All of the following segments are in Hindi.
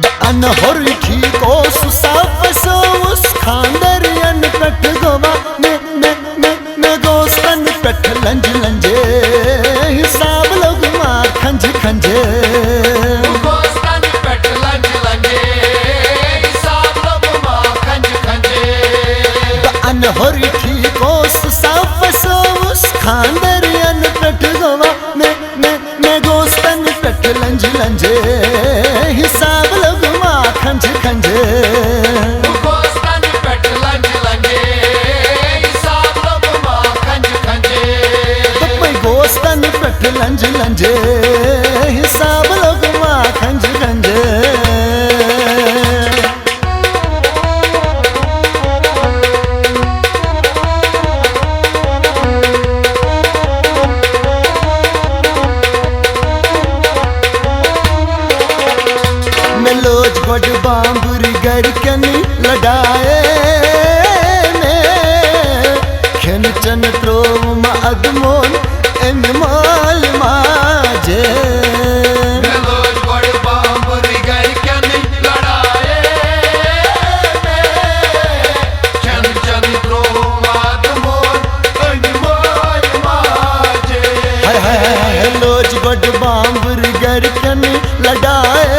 अनहोर ठीक ओस साफ सोस खांदरियन पेट गोवा में गोस्तन पेट लंज लंजे हिसाब लोग मार खंज खंजे गोस्तन पेट लंज लंजे हिसाब लोग मार खंज खंजे अनहोर ठीक ओस साफ सोस खांदरियन पेट गोवा में गोस्तन पेट लंज लंजे हिसाब लोग मार खंज खंजे गोस्तन पेट लंज लंजे हिसाब लोग मार खंज खंजे गोस्तन पेट लंज लंजे हिसाब लोग मार खंज खंजे मेलोज गोड बांबुर गरकन लड़ाए खेन चन त्रोम अदमोन एमल माजे मेलोज गोड बांबुर गरकन लड़ाए खेन चन त्रोम अदमोन एमल माजे हाय हाय हाय लोज गोड बांबुर गरकन लड़ाए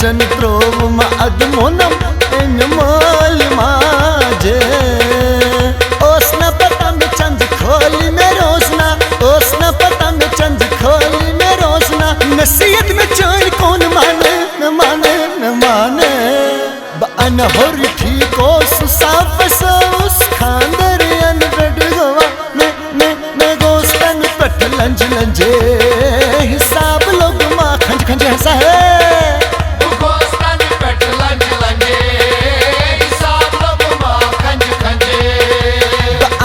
चन त्रोम अदमोनम एनमल माजे ओसना पतंग चंद खोली में रोजना ओसना पतंग चंद खोली में रोजना नसीहत में चोर कौन माने न माने न माने अनहोर ठीक ओस साफ सोस खांदरियन पेट गोवा में गोस्तन पेट लंज लंजे हिसाब लोग मां खंज खंज ऐसा है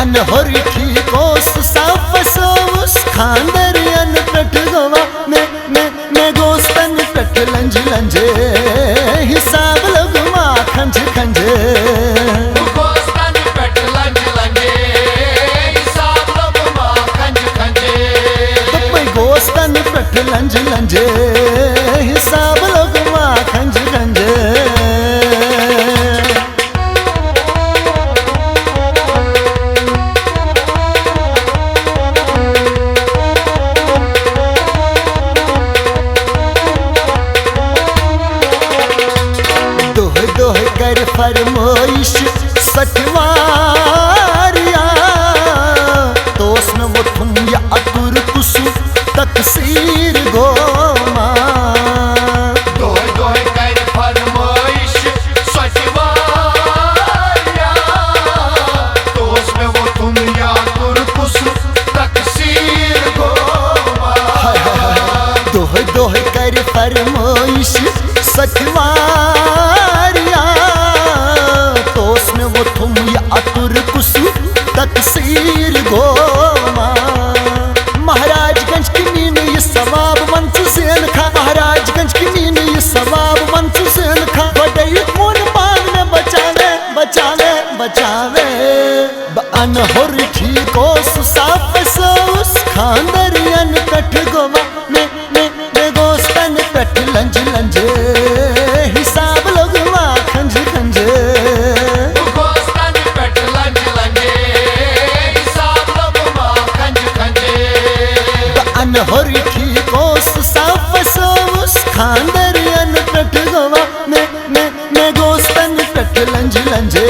अनहोर ठीक ओस साफ सोस खांदरियन पेट गोवा में गोस्तन पेट लंज लंजे हिसाब लोग मां खंज खंजे गोस्तन पेट लंज लंजे हिसाब लोग मार खंज खंजे गोस्तन पेट लंज लंजे हिसाब लोग मां खंज खंजे कर फरमाइश सटवारिया दोस्त न वो तुम या अतुर कुसु तकसीर गोमा दोय दोय कर फरमाइश सटवारिया दोस्त न वो तुम या अतुर कुसु तकसीर गोमा दोय दोय कर फरमाइश सटवारिया वो तुम या अतुर कुसु तकसीर गोमा महाराजगंज की मीन ये सवाब मंच सेन खा महाराजगंज की मीन ये सवाब मंच सेन खा बड़े कौन बाग में बचावे बचावे बचावे अनहोर ठीक ओस साफ सोस खांदरियन पेट गोवा में गोस्तन पेट लंज लंजे हिसाब लोग मां खंज खंजे अनहोर ठीक ओस साफ सोस खांदरियन पेट गोवा में गोस्तन पेट लंज लंजे